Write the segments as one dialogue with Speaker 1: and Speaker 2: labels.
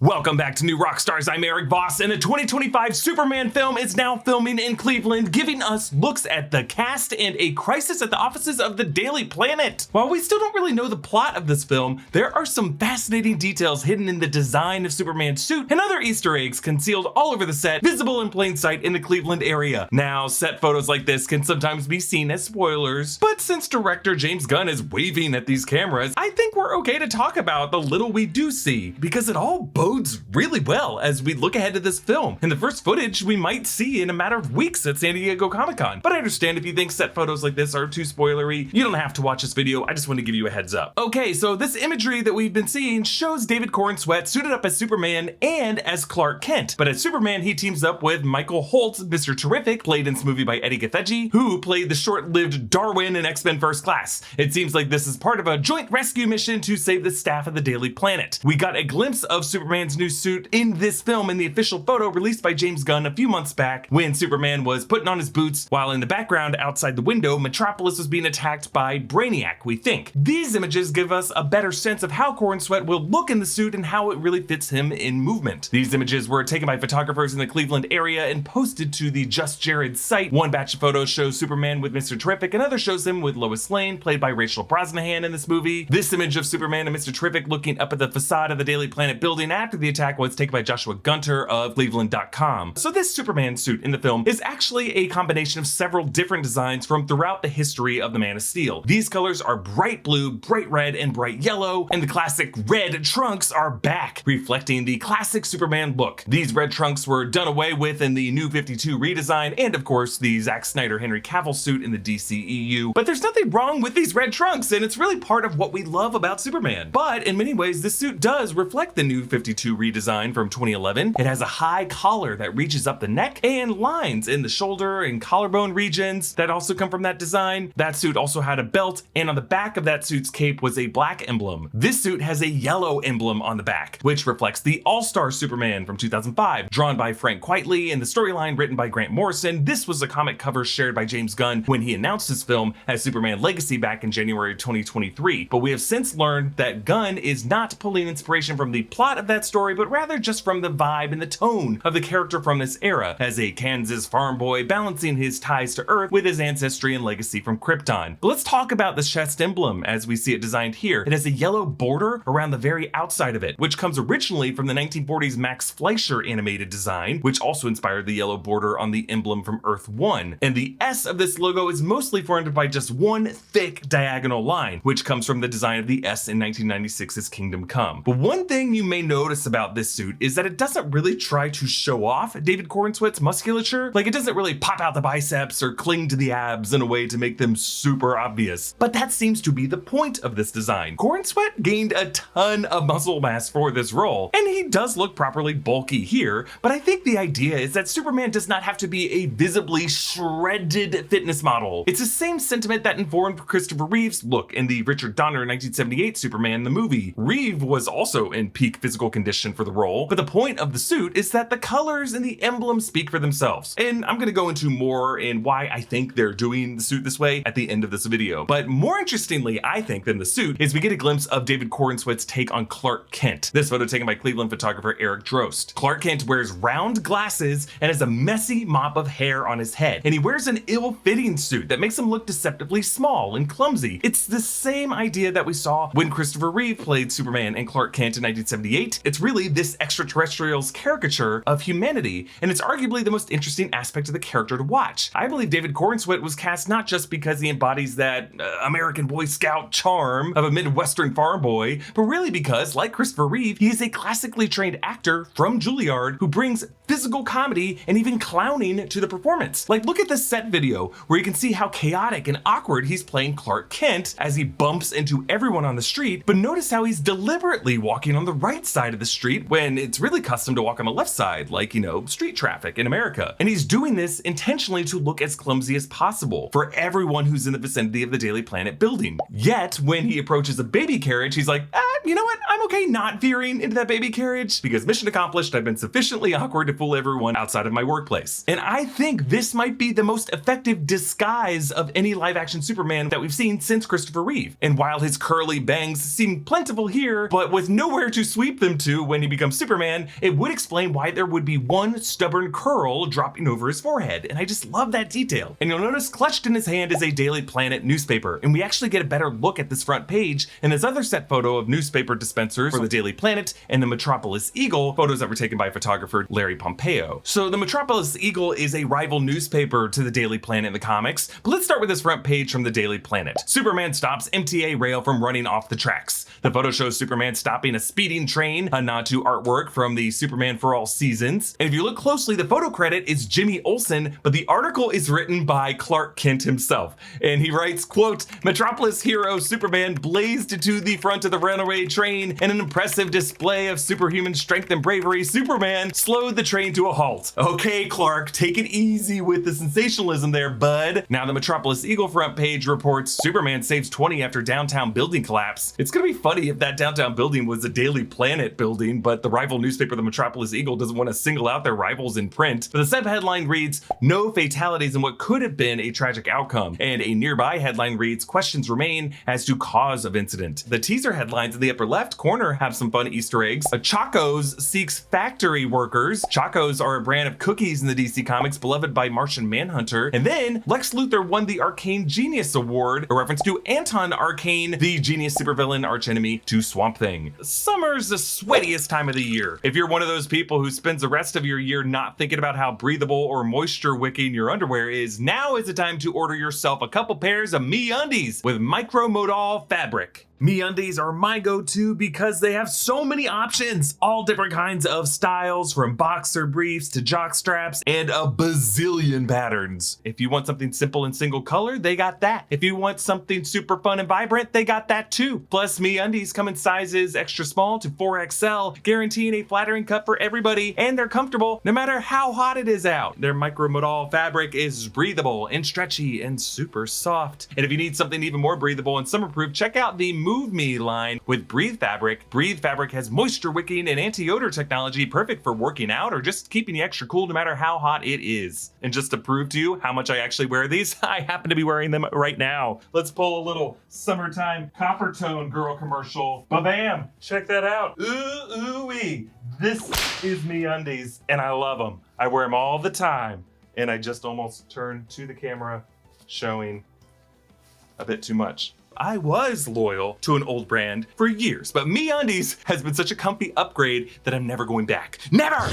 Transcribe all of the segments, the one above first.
Speaker 1: Welcome back to New Rockstars. I'm Erik Voss, and the 2025 Superman film is now filming in Cleveland, giving us looks at the cast and a crisis at the offices of the Daily Planet. While we still don't really know the plot of this film, there are some fascinating details hidden in the design of Superman's suit and other Easter eggs concealed all over the set, visible in plain sight in the Cleveland area. Now, set photos like this can sometimes be seen as spoilers, but since director James Gunn is waving at these cameras, I think we're okay to talk about the little we do see, because it all bodes really well as we look ahead to this film and the first footage we might see in a matter of weeks at San Diego Comic-Con. But I understand if you think set photos like this are too spoilery, you don't have to watch this video. I just want to give you a heads up. Okay, so this imagery that we've been seeing shows David Corenswet suited up as Superman and as Clark Kent. But as Superman, he teams up with Michael Hoult, Mr. Terrific, played in this movie by Eddie Gathegi, who played the short-lived Darwin in X-Men First Class. It seems like this is part of a joint rescue mission to save the staff of the Daily Planet. We got a glimpse of Superman's new suit in this film in the official photo released by James Gunn a few months back when Superman was putting on his boots, while in the background outside the window, Metropolis was being attacked by Brainiac, we think. These images give us a better sense of how Corenswet will look in the suit and how it really fits him in movement. These images were taken by photographers in the Cleveland area and posted to the Just Jared site. One batch of photos shows Superman with Mr. Terrific, another shows him with Lois Lane, played by Rachel Brosnahan in this movie. This image of Superman and Mr. Terrific looking up at the facade of the Daily Planet building after the attack was taken by Joshua Gunter of Cleveland.com. So this Superman suit in the film is actually a combination of several different designs from throughout the history of the Man of Steel. These colors are bright blue, bright red, and bright yellow, and the classic red trunks are back, reflecting the classic Superman look. These red trunks were done away with in the New 52 redesign, and of course the Zack Snyder Henry Cavill suit in the DCEU. But there's nothing wrong with these red trunks, and it's really part of what we love about Superman. But in many ways, this suit does reflect the New 52 redesign from 2011. It has a high collar that reaches up the neck and lines in the shoulder and collarbone regions that also come from that design. That suit also had a belt, and on the back of that suit's cape was a black emblem. This suit has a yellow emblem on the back, which reflects the All-Star Superman from 2005, drawn by Frank Quitely and the storyline written by Grant Morrison. This was a comic cover shared by James Gunn when he announced his film as Superman Legacy back in January 2023. But we have since learned that Gunn is not pulling inspiration from the plot of that story, but rather just from the vibe and the tone of the character from this era, as a Kansas farm boy balancing his ties to Earth with his ancestry and legacy from Krypton. But let's talk about the chest emblem as we see it designed here. It has a yellow border around the very outside of it, which comes originally from the 1940s Max Fleischer animated design, which also inspired the yellow border on the emblem from Earth 1. And the S of this logo is mostly formed by just one thick diagonal line, which comes from the design of the S in 1996's Kingdom Come. But one thing you may notice about this suit is that it doesn't really try to show off David Corenswet's musculature. Like, it doesn't really pop out the biceps or cling to the abs in a way to make them super obvious. But that seems to be the point of this design. Corenswet gained a ton of muscle mass for this role, and he does look properly bulky here, but I think the idea is that Superman does not have to be a visibly shredded fitness model. It's the same sentiment that informed Christopher Reeve's look in the Richard Donner 1978 Superman the movie. Reeve was also in peak physical condition for the role, but the point of the suit is that the colors and the emblem speak for themselves. And I'm gonna go into more in why I think they're doing the suit this way at the end of this video. But more interestingly, I think, than the suit is we get a glimpse of David Corenswet's take on Clark Kent. This photo taken by Cleveland photographer Eric Drost. Clark Kent wears round glasses and has a messy mop of hair on his head. And he wears an ill-fitting suit that makes him look deceptively small and clumsy. It's the same idea that we saw when Christopher Reeve played Superman and Clark Kent in 1978. It's really this extraterrestrial's caricature of humanity, and it's arguably the most interesting aspect of the character to watch. I believe David Corenswet was cast not just because he embodies that American Boy Scout charm of a Midwestern farm boy, but really because, like Christopher Reeve, he is a classically trained actor from Juilliard who brings physical comedy and even clowning to the performance. Like, look at this set video where you can see how chaotic and awkward he's playing Clark Kent as he bumps into everyone on the street, but notice how he's deliberately walking on the right side of the street when it's really custom to walk on the left side, like, you know, street traffic in America. And he's doing this intentionally to look as clumsy as possible for everyone who's in the vicinity of the Daily Planet building. Yet, when he approaches a baby carriage, he's like, you know what? I'm okay not veering into that baby carriage because mission accomplished. I've been sufficiently awkward to fool everyone outside of my workplace. And I think this might be the most effective disguise of any live action Superman that we've seen since Christopher Reeve. And while his curly bangs seem plentiful here, but with nowhere to sweep them to when he becomes Superman, it would explain why there would be one stubborn curl dropping over his forehead, and I just love that detail. And you'll notice clutched in his hand is a Daily Planet newspaper, and we actually get a better look at this front page in this other set photo of newspaper dispensers for the Daily Planet and the Metropolis Eagle, photos that were taken by photographer Larry Pompeo. So the Metropolis Eagle is a rival newspaper to the Daily Planet in the comics, but let's start with this front page from the Daily Planet. Superman stops MTA rail from running off the tracks. The photo shows Superman stopping a speeding train, a nod to artwork from the Superman for All Seasons. And if you look closely, the photo credit is Jimmy Olsen, but the article is written by Clark Kent himself. And he writes, quote, Metropolis hero Superman blazed to the front of the runaway train in an impressive display of superhuman strength and bravery. Superman slowed the train to a halt. Okay, Clark, take it easy with the sensationalism there, bud. Now the Metropolis Eagle front page reports Superman saves 20 after downtown building collapse. It's gonna be funny if that downtown building was a Daily Planet building, but the rival newspaper, the Metropolis Eagle, doesn't want to single out their rivals in print. But the sub-headline reads, no fatalities in what could have been a tragic outcome. And a nearby headline reads, questions remain as to cause of incident. The teaser headlines in the upper left corner have some fun Easter eggs. Chacos seeks factory workers. Chacos are a brand of cookies in the DC Comics beloved by Martian Manhunter. And then Lex Luthor won the Arcane Genius Award, a reference to Anton Arcane, the genius supervillain archenemy to Swamp Thing. Summer's the sweatiest time of the year. If you're one of those people who spends the rest of your year not thinking about how breathable or moisture wicking your underwear is, now is the time to order yourself a couple pairs of MeUndies with micromodal fabric. MeUndies are my go-to because they have so many options, all different kinds of styles, from boxer briefs to jock straps, and a bazillion patterns. If you want something simple and single color, they got that. If you want something super fun and vibrant, they got that too. Plus, MeUndies come in sizes extra small to 4XL, guaranteeing a flattering cut for everybody, and they're comfortable no matter how hot it is out. Their micromodal fabric is breathable and stretchy and super soft. And if you need something even more breathable and summer-proof, check out the Move Me line with Breathe Fabric. Breathe Fabric has moisture wicking and anti-odor technology, perfect for working out or just keeping you extra cool no matter how hot it is. And just to prove to you how much I actually wear these, I happen to be wearing them right now. Let's pull a little summertime copper tone girl commercial. Ba-bam! Check that out. Ooh-wee. This is MeUndies, and I love them. I wear them all the time. And I just almost turned to the camera, showing a bit too much. I was loyal to an old brand for years, but MeUndies has been such a comfy upgrade that I'm never going back. Never!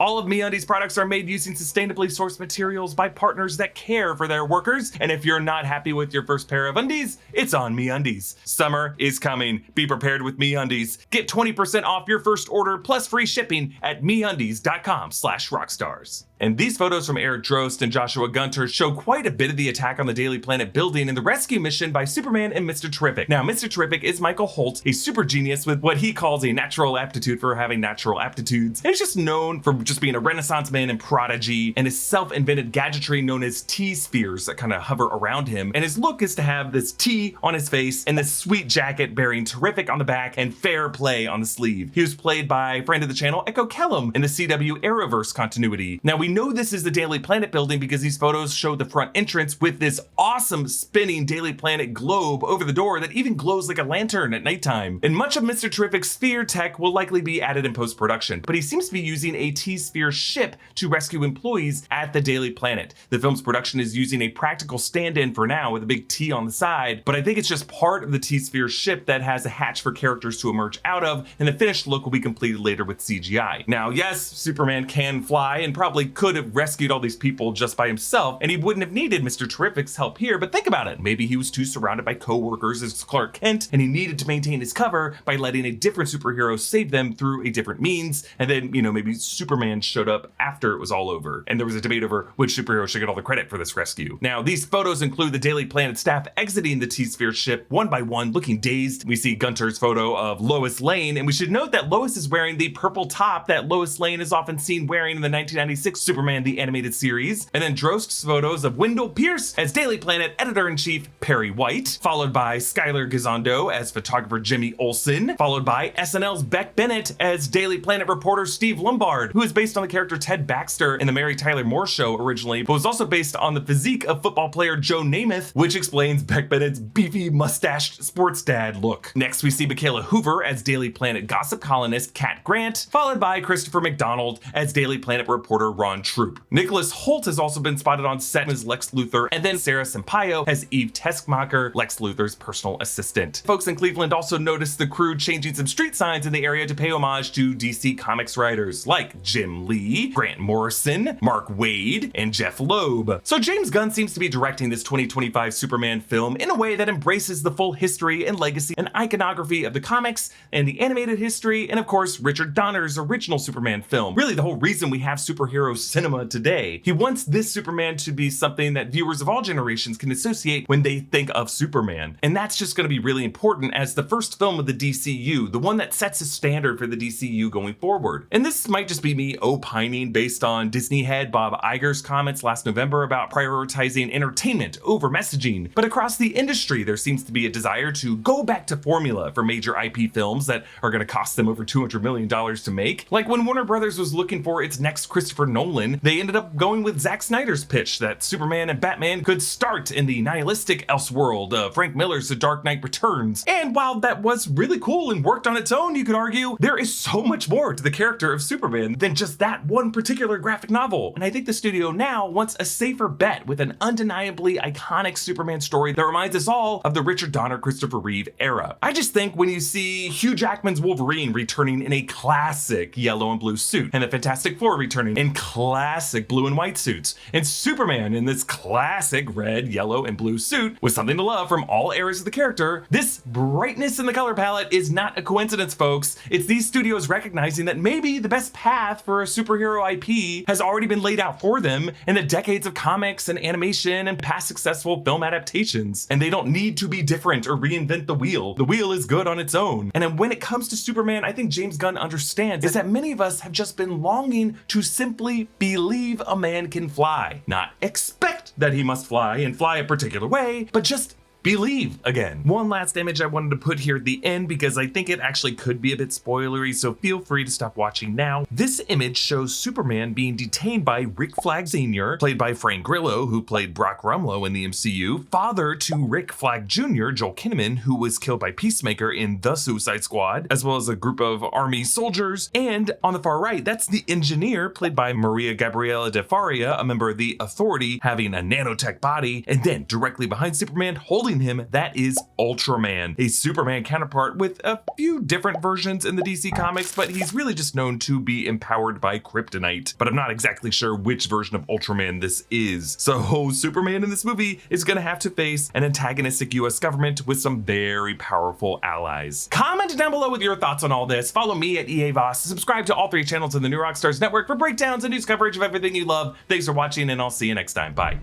Speaker 1: All of MeUndies products are made using sustainably sourced materials by partners that care for their workers. And if you're not happy with your first pair of undies, it's on MeUndies. Summer is coming. Be prepared with MeUndies. Get 20% off your first order plus free shipping at MeUndies.com/Rockstars. And these photos from Eric Drost and Joshua Gunter show quite a bit of the attack on the Daily Planet building and the rescue mission by Superman and Mr. Terrific. Now, Mr. Terrific is Michael Hoult, a super genius with what he calls a natural aptitude for having natural aptitudes. And he's just known for just being a Renaissance man and prodigy, and his self-invented gadgetry known as T-spheres that kind of hover around him. And his look is to have this T on his face and this sweet jacket bearing Terrific on the back and Fair Play on the sleeve. He was played by friend of the channel, Echo Kellum, in the CW Arrowverse continuity. Now, we know this is the Daily Planet building because these photos show the front entrance with this awesome spinning Daily Planet globe over the door that even glows like a lantern at nighttime. And much of Mr. Terrific's sphere tech will likely be added in post-production, but he seems to be using a T-sphere ship to rescue employees at the Daily Planet. The film's production is using a practical stand-in for now with a big T on the side, but I think it's just part of the T-sphere ship that has a hatch for characters to emerge out of, and the finished look will be completed later with CGI. Now, yes, Superman can fly and probably could have rescued all these people just by himself, and he wouldn't have needed Mr. Terrific's help here, but think about it. Maybe he was too surrounded by coworkers as Clark Kent, and he needed to maintain his cover by letting a different superhero save them through a different means, and then, maybe Superman showed up after it was all over, and there was a debate over which superhero should get all the credit for this rescue. Now, these photos include the Daily Planet staff exiting the T-sphere ship one by one, looking dazed. We see Gunter's photo of Lois Lane, and we should note that Lois is wearing the purple top that Lois Lane is often seen wearing in the 1996 Superman the Animated Series, and then Drost's photos of Wendell Pierce as Daily Planet Editor-in-Chief Perry White, followed by Skylar Gizondo as photographer Jimmy Olsen, followed by SNL's Beck Bennett as Daily Planet reporter Steve Lombard, who has was based on the character Ted Baxter in the Mary Tyler Moore Show originally, but was also based on the physique of football player Joe Namath, which explains Beck Bennett's beefy, mustached sports dad look. Next, we see Michaela Hoover as Daily Planet gossip columnist Kat Grant, followed by Christopher McDonald as Daily Planet reporter Ron Troop. Nicholas Hoult has also been spotted on set as Lex Luthor, and then Sarah Sampaio as Eve Teskmacher, Lex Luthor's personal assistant. Folks in Cleveland also noticed the crew changing some street signs in the area to pay homage to DC Comics writers like Jim Lee, Grant Morrison, Mark Waid, and Jeff Loeb. So James Gunn seems to be directing this 2025 Superman film in a way that embraces the full history and legacy and iconography of the comics and the animated history, and of course Richard Donner's original Superman film. Really the whole reason we have superhero cinema today. He wants this Superman to be something that viewers of all generations can associate when they think of Superman. And that's just going to be really important as the first film of the DCU, the one that sets a standard for the DCU going forward. And this might just be me opining based on Disney head Bob Iger's comments last November about prioritizing entertainment over messaging. But across the industry, there seems to be a desire to go back to formula for major IP films that are going to cost them over $200 million to make. Like when Warner Brothers was looking for its next Christopher Nolan, they ended up going with Zack Snyder's pitch that Superman and Batman could start in the nihilistic Elseworld of Frank Miller's The Dark Knight Returns. And while that was really cool and worked on its own, you could argue, there is so much more to the character of Superman than just that one particular graphic novel. And I think the studio now wants a safer bet with an undeniably iconic Superman story that reminds us all of the Richard Donner, Christopher Reeve era. I just think when you see Hugh Jackman's Wolverine returning in a classic yellow and blue suit, and the Fantastic Four returning in classic blue and white suits, and Superman in this classic red, yellow, and blue suit with something to love from all eras of the character, this brightness in the color palette is not a coincidence, folks. It's these studios recognizing that maybe the best path for a superhero IP has already been laid out for them in the decades of comics and animation and past successful film adaptations, and they don't need to be different or reinvent the wheel. The wheel is good on its own. And then when it comes to Superman, I think James Gunn understands is that many of us have just been longing to simply believe a man can fly, not expect that he must fly and fly a particular way, but just believe again. One last image I wanted to put here at the end because I think it actually could be a bit spoilery, so feel free to stop watching now. This image shows Superman being detained by Rick Flag Sr., played by Frank Grillo, who played Brock Rumlow in the MCU, father to Rick Flag Jr., Joel Kinnaman, who was killed by Peacemaker in The Suicide Squad, as well as a group of army soldiers. And on the far right, that's the engineer, played by Maria Gabriela de Faria, a member of the Authority, having a nanotech body. And then directly behind Superman, holding him, that is Ultraman, a Superman counterpart with a few different versions in the DC comics, but he's really just known to be empowered by kryptonite. But I'm not exactly sure which version of Ultraman this is. So Superman in this movie is gonna have to face an antagonistic US government with some very powerful allies. Comment down below with your thoughts on all this. Follow me at EA Voss. Subscribe to all 3 channels in the new Rockstars network for breakdowns and news coverage of everything you love. Thanks for watching, and I'll see you next time. Bye.